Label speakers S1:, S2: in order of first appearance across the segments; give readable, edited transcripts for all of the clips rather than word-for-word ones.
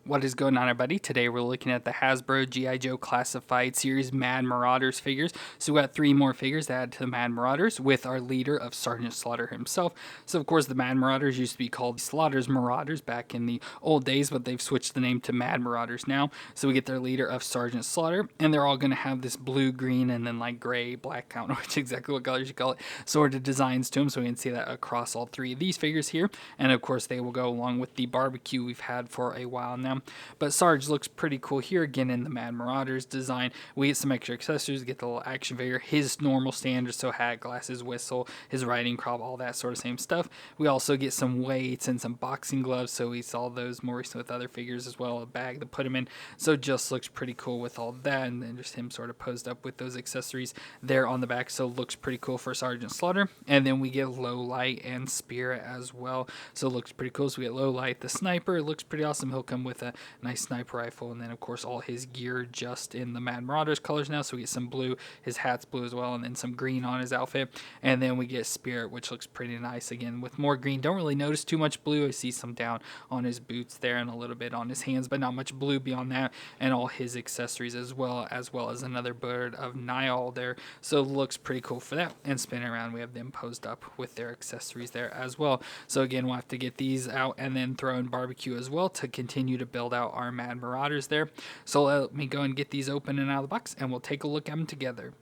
S1: What is going on, everybody? Today we're looking at the Hasbro G.I. Joe Classified Series Mad Marauders figures. So we got 3 more figures to add to the Mad Marauders with our leader of Sergeant Slaughter himself. So of course the Mad Marauders used to be called Slaughter's Marauders back in the old days, but they've switched the name to Mad Marauders now. So we get their leader of Sergeant Slaughter, and they're all going to have this blue, green, and then like gray, black, I don't know which exactly what colors you call it, sort of designs to them. So we can see that across all 3 of these figures here. And of course they will go along with the barbecue we've had for a while now. But Sarge looks pretty cool here again in the Mad Marauders design. We get some extra accessories, get the little action figure, his normal standards, so hat, glasses, whistle, his riding crop, all that sort of same stuff. We also get some weights and some boxing gloves, so we saw those more recently with other figures as well, a bag to put him in. So just looks pretty cool with all that, and then just him sort of posed up with those accessories there on the back, so looks pretty cool for Sergeant Slaughter. And then we get Low Light and Spirit as well, so it looks pretty cool. So we get Low Light, the sniper. It looks pretty awesome. He'll come with a nice sniper rifle, and then of course all his gear just in the Mad Marauders colors now. So we get some blue, his hat's blue as well, and then some green on his outfit. And then we get Spirit, which looks pretty nice again with more green. Don't really notice too much blue. I see some down on his boots there and a little bit on his hands, but not much blue beyond that. And all his accessories as well as another bird of Niall there. So looks pretty cool for that. And spinning around, we have them posed up with their accessories there as well. So again, we'll have to get these out and then throw in barbecue as well to continue to build out our Mad Marauders there. So let me go and get these open and out of the box, and we'll take a look at them together.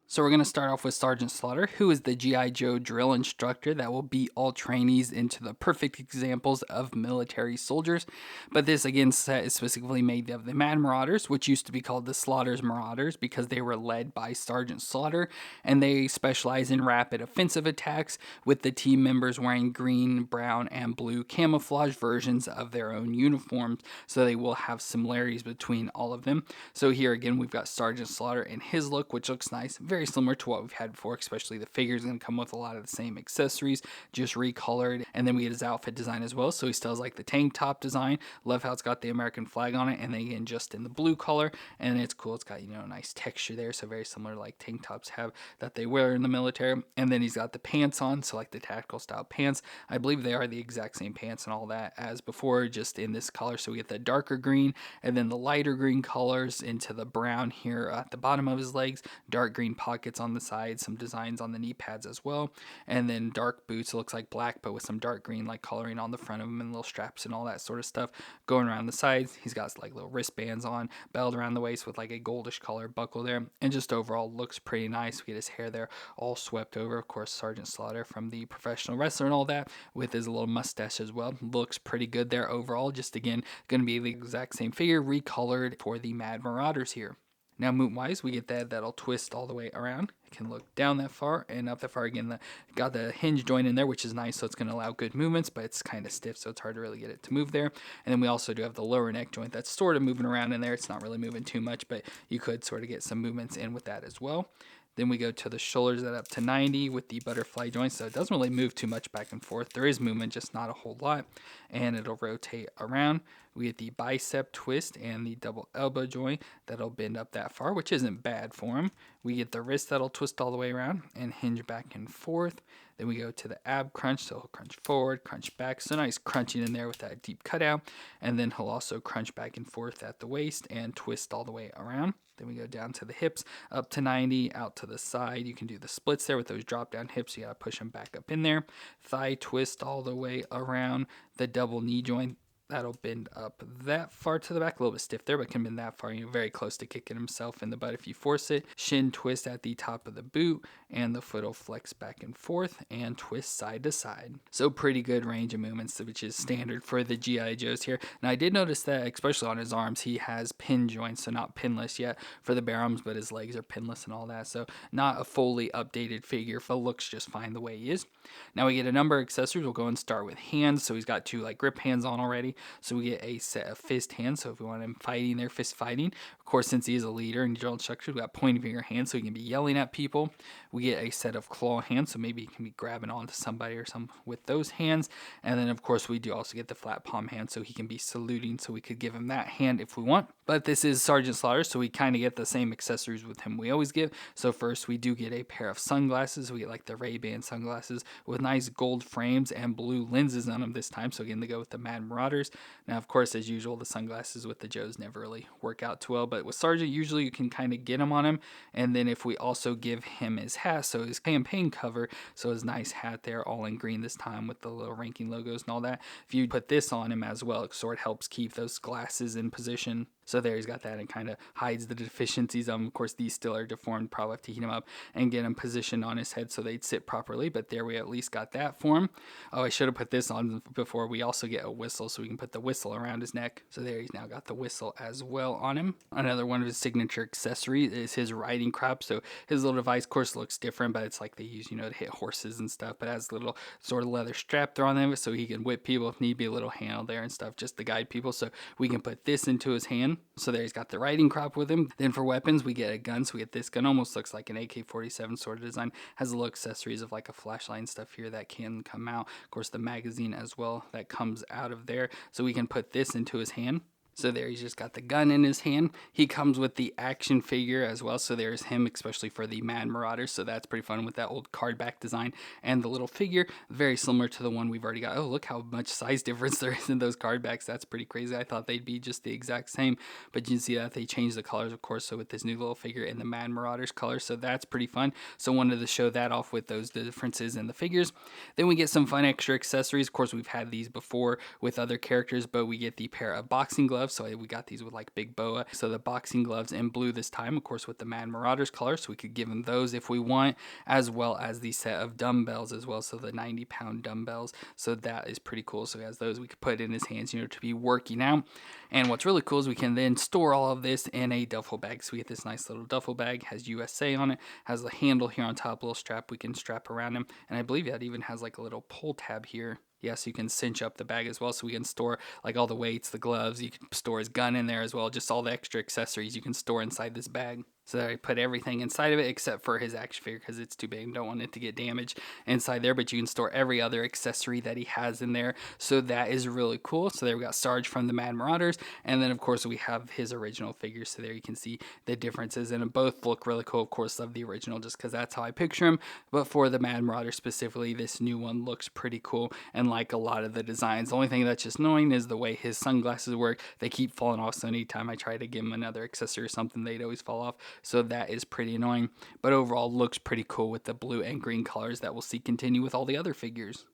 S1: So we're going to start off with Sergeant Slaughter, who is the G.I. Joe drill instructor that will beat all trainees into the perfect examples of military soldiers. But this, again, set is specifically made of the Mad Marauders, which used to be called the Slaughter's Marauders because they were led by Sergeant Slaughter, and they specialize in rapid offensive attacks with the team members wearing green, brown, and blue camouflage versions of their own uniforms, so they will have similarities between all of them. So here again, we've got Sergeant Slaughter in his look, which looks nice, very similar to what we've had before, especially the figure's going to come with a lot of the same accessories, just recolored. And then we get his outfit design as well, so he still has like the tank top design. Love how it's got the American flag on it, and then again just in the blue color, and it's cool. It's got, you know, nice texture there, so very similar like tank tops have that they wear in the military. And then he's got the pants on, so like the tactical style pants. I believe they are the exact same pants and all that as before, just in this color. So we get the darker green and then the lighter green colors into the brown here at the bottom of his legs, dark green pockets on the side, some designs on the knee pads as well, and then dark boots. It looks like black but with some dark green like coloring on the front of them and little straps and all that sort of stuff going around the sides. He's got like little wristbands on, belt around the waist with like a goldish color buckle there, and just overall looks pretty nice. We get his hair there all swept over, of course Sergeant Slaughter from the professional wrestler and all that, with his little mustache as well. Looks pretty good there overall. Just again going to be the exact same figure recolored for the Mad Marauders here. Now movement wise, we get that'll twist all the way around. It can look down that far and up that far. Again, got the hinge joint in there, which is nice, so it's going to allow good movements, but it's kind of stiff, so it's hard to really get it to move there. And then we also do have the lower neck joint that's sort of moving around in there. It's not really moving too much, but you could sort of get some movements in with that as well. Then we go to the shoulders that up to 90 with the butterfly joint, so it doesn't really move too much back and forth. There is movement, just not a whole lot, and it'll rotate around. We get the bicep twist and the double elbow joint that'll bend up that far, which isn't bad for him. We get the wrist that'll twist all the way around and hinge back and forth. Then we go to the ab crunch, so he'll crunch forward, crunch back, so nice crunching in there with that deep cutout. And then he'll also crunch back and forth at the waist and twist all the way around. Then we go down to the hips, up to 90, out to the side. You can do the splits there with those drop down hips. You gotta push them back up in there. Thigh twist all the way around. The double knee joint, that'll bend up that far to the back, a little bit stiff there, but can bend that far. You're very close to kicking himself in the butt if you force it. Shin twist at the top of the boot, and the foot will flex back and forth and twist side to side. So pretty good range of movements, which is standard for the G.I. Joes here. Now I did notice that, especially on his arms, he has pin joints, so not pinless yet for the bare arms, but his legs are pinless and all that. So not a fully updated figure, but looks just fine the way he is. Now we get a number of accessories. We'll go and start with hands. So he's got 2 like grip hands on already. So we get a set of fist hands. So if we want him fighting there, fist fighting. Of course, since he is a leader and drill instructor, we got pointing finger hands, so he can be yelling at people. We get a set of claw hands, so maybe he can be grabbing onto somebody or something with those hands. And then of course we do also get the flat palm hand, so he can be saluting, so we could give him that hand if we want. But this is Sergeant Slaughter, so we kind of get the same accessories with him we always give. So first we do get a pair of sunglasses. We get like the Ray-Ban sunglasses with nice gold frames and blue lenses on them this time. So again, they go with the Mad Marauders. Marauders. Now, of course, as usual, the sunglasses with the Joes never really work out too well, but with Sergeant, usually you can kind of get them on him. And then if we also give him his hat, so his campaign cover, so his nice hat there, all in green this time with the little ranking logos and all that. If you put this on him as well, it sort of helps keep those glasses in position. So there he's got that and kind of hides the deficiencies. Of course, these still are deformed. Probably have to heat them up and get them positioned on his head so they'd sit properly. But there we at least got that for him. Oh, I should have put this on before. We also get a whistle, so we can put the whistle around his neck. So there he's now got the whistle as well on him. Another one of his signature accessories is his riding crop. So his little device, of course, looks different, but it's like they use, to hit horses and stuff. But it has a little sort of leather strap there on them so he can whip people if need be, a little handle there and stuff just to guide people. So we can put this into his hand. So there he's got the riding crop with him. Then for weapons, we get a gun. So we get this gun, almost looks like an AK-47 sort of design. Has little accessories of like a flashlight and stuff here that can come out. Of course, the magazine as well that comes out of there. So we can put this into his hand. So there he's just got the gun in his hand. He comes with the action figure as well. So there's him, especially for the Mad Marauders. So that's pretty fun with that old card back design and the little figure. Very similar to the one we've already got. Oh, look how much size difference there is in those card backs. That's pretty crazy. I thought they'd be just the exact same. But you can see that they changed the colors, of course. So with this new little figure in the Mad Marauders color. So that's pretty fun. So wanted to show that off with those differences in the figures. Then we get some fun extra accessories. Of course, we've had these before with other characters, but we get the pair of boxing gloves. So we got these with like big boa. So the boxing gloves in blue this time, of course, with the Mad Marauders color. So we could give him those if we want, as well as the set of dumbbells as well. So the 90-pound dumbbells. So that is pretty cool. So he has those we could put in his hands, to be working out. And what's really cool is we can then store all of this in a duffel bag. So we get this nice little duffel bag, has USA on it, has a handle here on top, a little strap we can strap around him. And I believe that even has like a little pull tab here. Yeah, so you can cinch up the bag as well, so we can store like all the weights, the gloves. You can store his gun in there as well, just all the extra accessories you can store inside this bag. So I put everything inside of it except for his action figure because it's too big. Don't want it to get damaged inside there, but you can store every other accessory that he has in there. So that is really cool. So there we got Sarge from the Mad Marauders, and then of course we have his original figures. So there you can see the differences, and both look really cool. Of course, love the original just because that's how I picture him. But for the Mad Marauder specifically, this new one looks pretty cool, and like a lot of the designs. The only thing that's just annoying is the way his sunglasses work. They keep falling off, so anytime I try to give him another accessory or something, they'd always fall off. So that is pretty annoying, but overall looks pretty cool with the blue and green colors that we'll see continue with all the other figures.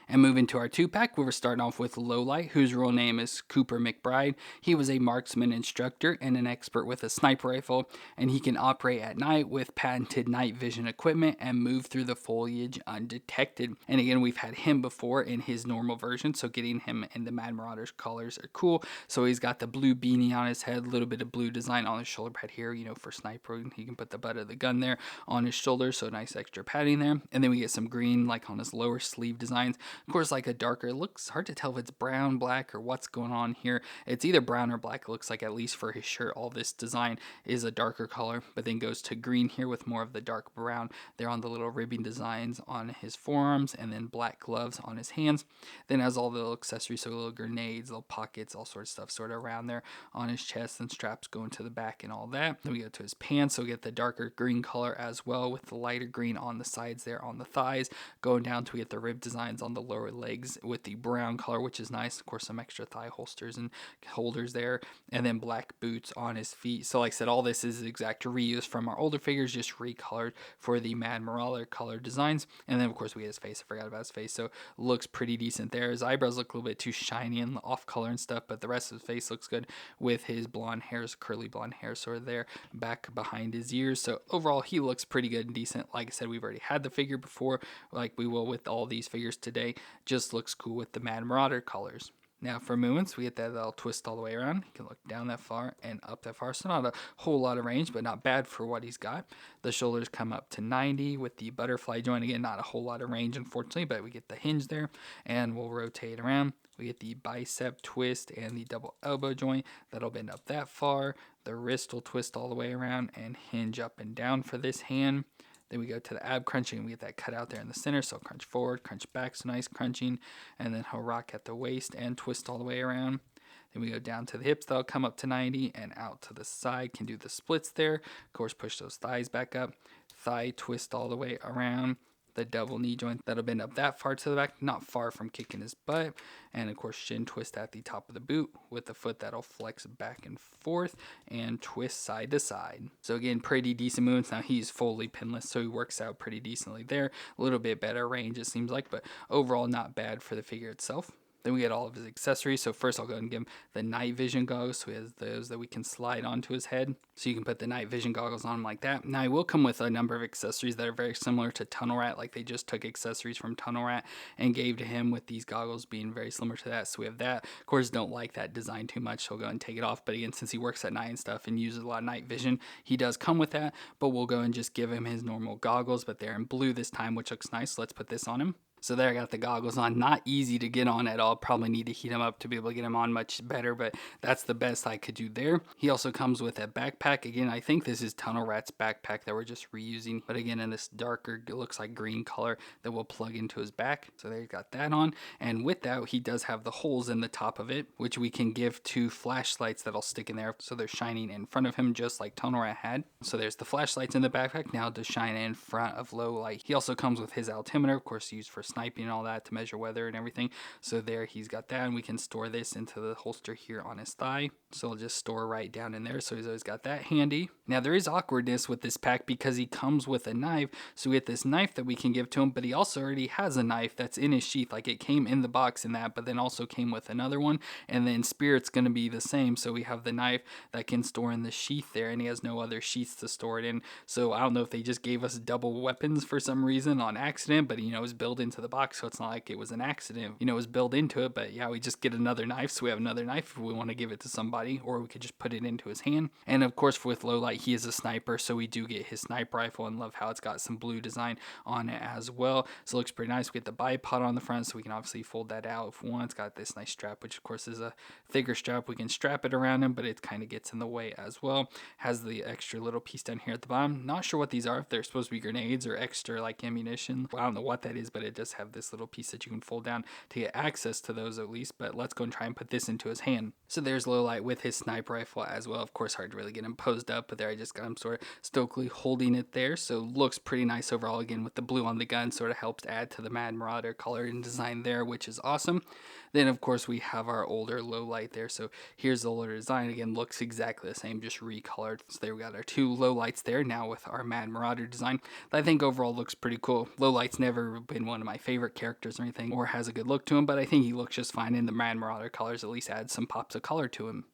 S1: And moving to our 2-pack, we're starting off with Lowlight, whose real name is Cooper McBride. He was a marksman instructor and an expert with a sniper rifle, and he can operate at night with patented night vision equipment and move through the foliage undetected. And again, we've had him before in his normal version, so getting him in the Mad Marauders colors are cool. So he's got the blue beanie on his head, a little bit of blue design on his shoulder pad here, for sniper. He can put the butt of the gun there on his shoulder, so nice extra padding there. And then we get some green like on his lower sleeve designs. Of course, like a darker, it looks hard to tell if it's brown, black, or what's going on here. It's either brown or black. It looks like, at least for his shirt, all this design is a darker color, but then goes to green here with more of the dark brown there on the little ribbing designs on his forearms, and then black gloves on his hands. Then has all the little accessories, so little grenades, little pockets, all sorts of stuff sort of around there on his chest, and straps going to the back and all that. Then we go to his pants, so we get the darker green color as well with the lighter green on the sides there on the thighs, going down to we get the rib designs on the lower legs with the brown color, which is nice. Of course, some extra thigh holsters and holders there, and then black boots on his feet. So like I said, all this is exact reuse from our older figures, just recolored for the Mad Marauder color designs. And then of course we get his face. I forgot about his face, so looks pretty decent there. His eyebrows look a little bit too shiny and off color and stuff, but the rest of his face looks good with his blonde hairs, curly blonde hair sort of there back behind his ears. So overall he looks pretty good and decent. Like I said, we've already had the figure before, like we will with all these figures today. Just looks cool with the Mad Marauder colors. Now for movements, we get that little twist all the way around. You can look down that far and up that far. So not a whole lot of range, but not bad for what he's got. The shoulders come up to 90 with the butterfly joint. Again, not a whole lot of range, unfortunately, but we get the hinge there, and we'll rotate around. We get the bicep twist and the double elbow joint. That'll bend up that far. The wrist will twist all the way around and hinge up and down for this hand. Then we go to the ab crunching, and we get that cut out there in the center. So crunch forward, crunch back, so nice crunching. And then he'll rock at the waist and twist all the way around. Then we go down to the hips, they'll come up to 90 and out to the side. Can do the splits there. Of course, push those thighs back up. Thigh twist all the way around. the double knee joint that'll bend up that far to the back, not far from kicking his butt. And of course, shin twist at the top of the boot with the foot that'll flex back and forth and twist side to side. So again, pretty decent movements. Now he's fully pinless, so he works out pretty decently there. A little bit better range, it seems like, but overall not bad for the figure itself. Then we get all of his accessories. So first I'll go ahead and give him the night vision goggles. So he has those that we can slide onto his head. So you can put the night vision goggles on him like that. Now he will come with a number of accessories that are very similar to Tunnel Rat. Like they just took accessories from Tunnel Rat and gave to him, with these goggles being very similar to that. So we have that. Of course, don't like that design too much, so we'll go and take it off. But again, since he works at night and stuff and uses a lot of night vision, he does come with that. But we'll go and just give him his normal goggles, but they're in blue this time, which looks nice. So let's put this on him. So there, I got the goggles on. Not easy to get on at all. Probably need to heat them up to be able to get them on much better, but that's the best I could do there. He also comes with a backpack. Again, I think this is Tunnel Rat's backpack that we're just reusing, but again, in this darker, it looks like green color that will plug into his back. So there, you got that on. And with that, he does have the holes in the top of it, which we can give two flashlights that'll stick in there. So they're shining in front of him, just like Tunnel Rat had. So there's the flashlights in the backpack now to shine in front of low light. He also comes with his altimeter, of course, used for sniping and all that to measure weather and everything. So there, he's got that, and we can store this into the holster here on his thigh. So I'll just store right down in there. So he's always got that handy. Now there is awkwardness with this pack because he comes with a knife. So we get this knife that we can give to him, but he also already has a knife that's in his sheath. Like it came in the box in that, but then also came with another one. And then Spirit's going to be the same. So we have the knife that can store in the sheath there, and he has no other sheaths to store it in. So I don't know if they just gave us double weapons for some reason on accident, but it was built into the box. So it's not like it was an accident, it was built into it. But yeah, we just get another knife. So we have another knife if we want to give it to somebody, or we could just put it into his hand. And of course, with low light, he is a sniper, so we do get his sniper rifle, and love how it's got some blue design on it as well. So it looks pretty nice. We get the bipod on the front, so we can obviously fold that out if we want. It's got this nice strap, which of course is a thicker strap. We can strap it around him, but it kind of gets in the way as well. Has the extra little piece down here at the bottom. Not sure what these are, if they're supposed to be grenades or extra like ammunition. Well, I don't know what that is, but it does have this little piece that you can fold down to get access to those at least. But let's go and try and put this into his hand. So there's low light with his sniper rifle as well. Of course, hard to really get him posed up, but there I just got him sort of stokely holding it there. So looks pretty nice overall. Again, with the blue on the gun, sort of helps add to the Mad Marauder color and design there, which is awesome. Then of course we have our older low light there. So here's the older design. Again, looks exactly the same, just recolored. So there we got our two low lights there now with our Mad Marauder design. I think overall looks pretty cool. Low light's never been one of my favorite characters or anything, or has a good look to him, but I think he looks just fine in the Mad Marauder colors. At least add some pops of color to him.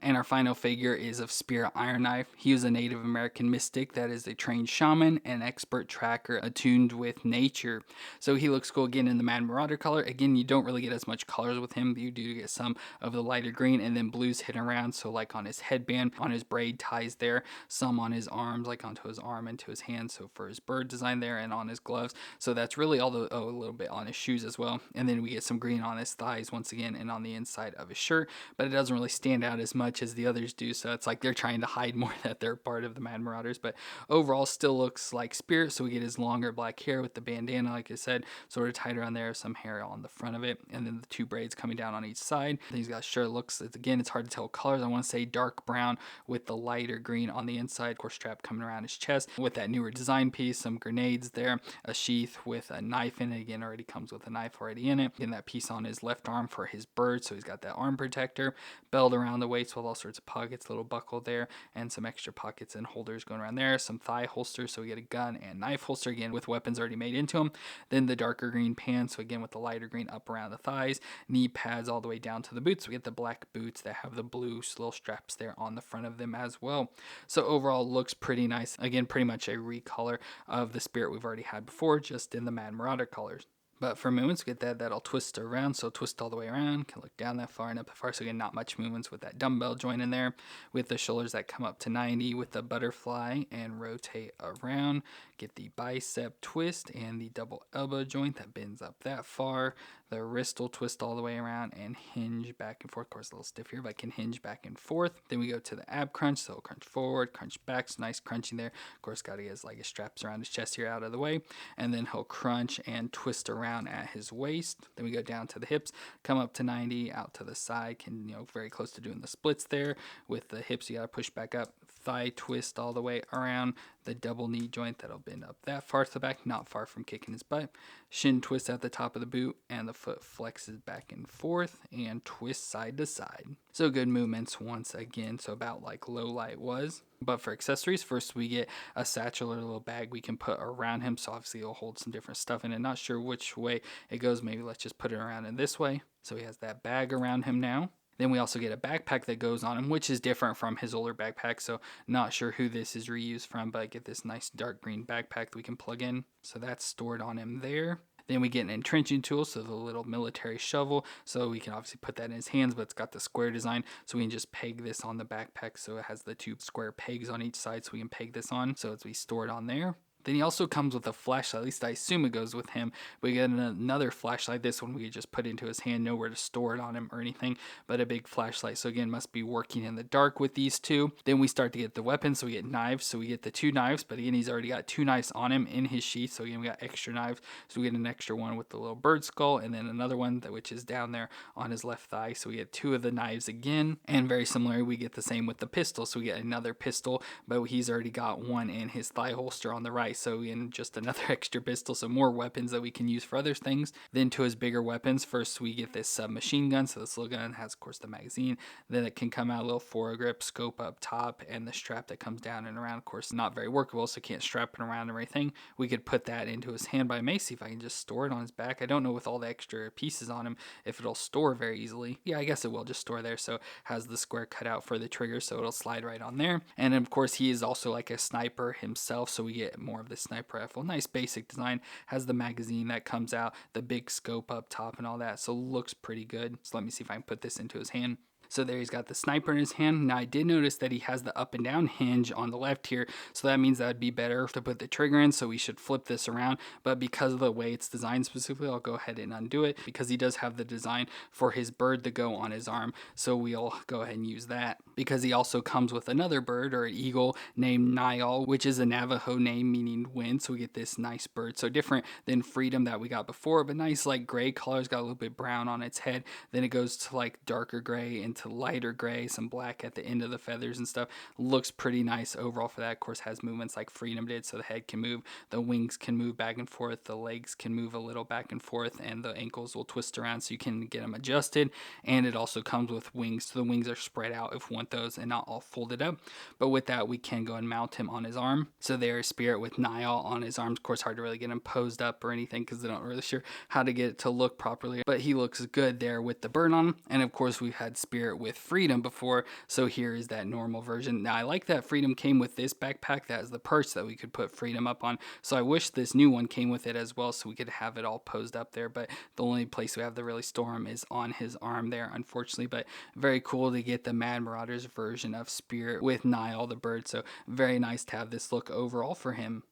S1: And our final figure is of Spirit Iron Knife. He is a Native American mystic that is a trained shaman and expert tracker attuned with nature. So he looks cool again in the Mad Marauder color. Again, you don't really get as much colors with him. You do get some of the lighter green and then blues hidden around. So like on his headband, on his braid ties there, some on his arms, like onto his arm and to his hand. So for his bird design there, and on his gloves. So that's really all the, a little bit on his shoes as well. And then we get some green on his thighs once again and on the inside of his shirt. But it doesn't really stand out as much as the others do, so it's like they're trying to hide more that they're part of the Mad Marauders. But overall still looks like Spirit. So we get his longer black hair with the bandana, like I said, sort of tied around there, some hair on the front of it, and then the two braids coming down on each side. Then he's got a shirt, looks, again, it's hard to tell colors. I want to say dark brown with the lighter green on the inside, of course strap coming around his chest with that newer design piece, some grenades there, a sheath with a knife in it. Again, already comes with a knife already in it, and that piece on his left arm for his bird, so he's got that arm protector, belt around the waist with all sorts of pockets, little buckle there, and some extra pockets and holders going around there, some thigh holsters, so we get a gun and knife holster, again with weapons already made into them. Then the darker green pants, so again with the lighter green up around the thighs, knee pads all the way down to the boots. We get the black boots that have the blue little straps there on the front of them as well. So overall looks pretty nice. Again, pretty much a recolor of the Spirit we've already had before, just in the Mad Marauder colors. But for movements, we get that'll twist around, so twist all the way around, can look down that far and up that far. So again, not much movements with that dumbbell joint in there, with the shoulders that come up to 90 with the butterfly and rotate around. Get the bicep twist and the double elbow joint that bends up that far. The wrist will twist all the way around and hinge back and forth. Of course, a little stiff here, but can hinge back and forth. Then we go to the ab crunch, so crunch forward, crunch back, so nice crunching there. Of course, got to get his, like, his straps around his chest here out of the way, and then he'll crunch and twist around at his waist. Then we go down to the hips, come up to 90, out to the side, can, very close to doing the splits there. With the hips, you got to push back up, thigh twist all the way around the double knee joint that'll bend up that far to the back, not far from kicking his butt. Shin twist at the top of the boot, and the foot flexes back and forth and twists side to side. So good movements once again, so about like low light was. But for accessories, first we get a satchel or a little bag we can put around him, so obviously it'll hold some different stuff in it. Not sure which way it goes, maybe let's just put it around in this way. So he has that bag around him now. Then we also get a backpack that goes on him, which is different from his older backpack, so not sure who this is reused from, but I get this nice dark green backpack that we can plug in. So that's stored on him there. Then we get an entrenching tool, so the little military shovel, so we can obviously put that in his hands, but it's got the square design, so we can just peg this on the backpack, so it has the two square pegs on each side, so we can peg this on, so it's we store it on there. Then he also comes with a flashlight, at least I assume it goes with him. We get another flashlight. This one we could just put into his hand, nowhere to store it on him or anything, but a big flashlight. So again, must be working in the dark with these two. Then we start to get the weapons, so we get knives. So we get the 2 knives, but again, he's already got 2 knives on him in his sheath. So again, we got extra knives. So we get an extra one with the little bird skull, and then another one which is down there on his left thigh. So we get 2 of the knives again, and very similarly, we get the same with the pistol. So we get another pistol, but he's already got one in his thigh holster on the right. So in just another extra pistol, so more weapons that we can use for other things. Then to his bigger weapons, first we get this submachine gun. So this little gun has, of course, the magazine. Then it can come out a little foregrip, scope up top, and the strap that comes down and around. Of course, not very workable, so can't strap it around or anything. We could put that into his hand, but I may see if I can just store it on his back. I don't know with all the extra pieces on him if it'll store very easily. Yeah, I guess it will just store there. So it has the square cut out for the trigger, so it'll slide right on there. And of course, he is also like a sniper himself, so we get more of the sniper rifle. Nice basic design, has the magazine that comes out, the big scope up top and all that, so looks pretty good. So let me see if I can put this into his hand. So there he's got the sniper in his hand. Now I did notice that he has the up and down hinge on the left here, so that means that would be better to put the trigger in, so we should flip this around. But because of the way it's designed specifically, I'll go ahead and undo it, because he does have the design for his bird to go on his arm, so we'll go ahead and use that. Because he also comes with another bird, or an eagle, named Niall, which is a Navajo name meaning wind, so we get this nice bird. So different than Freedom that we got before, but nice like gray color. It's got a little bit brown on its head, then it goes to like darker gray into lighter gray, some black at the end of the feathers and stuff. Looks pretty nice overall for that. Of course, has movements like Freedom did, so the head can move, the wings can move back and forth, the legs can move a little back and forth, and the ankles will twist around so you can get them adjusted. And it also comes with wings, so the wings are spread out if we want those and not all folded up. But with that, we can go and mount him on his arm. So there's Spirit with Niall on his arms. Of course, hard to really get him posed up or anything because they're not really sure how to get it to look properly, but he looks good there with the bird on him. And of course, we've had Spirit with Freedom before, so here is that normal version. Now I like that Freedom came with this backpack that has the perch that we could put Freedom up on, so I wish this new one came with it as well so we could have it all posed up there, but the only place we have to really store him is on his arm there, unfortunately. But very cool to get the Mad Marauders version of Spirit with Niall the bird, so very nice to have this look overall for him.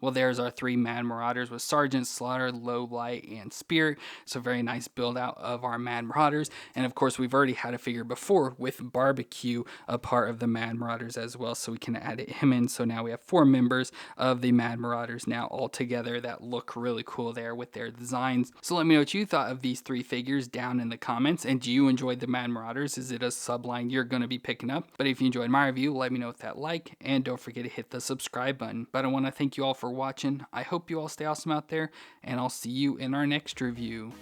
S1: Well, there's our 3 Mad Marauders with Sergeant, Slaughter, Low Light, and Spirit. So very nice build out of our Mad Marauders. And of course, we've already had a figure before with Barbecue, a part of the Mad Marauders as well. So we can add him in. So now we have 4 members of the Mad Marauders now all together that look really cool there with their designs. So let me know what you thought of these 3 figures down in the comments. And do you enjoy the Mad Marauders? Is it a subline you're going to be picking up? But if you enjoyed my review, let me know with that like. And don't forget to hit the subscribe button. But I want to thank you all for watching. I hope you all stay awesome out there, and I'll see you in our next review.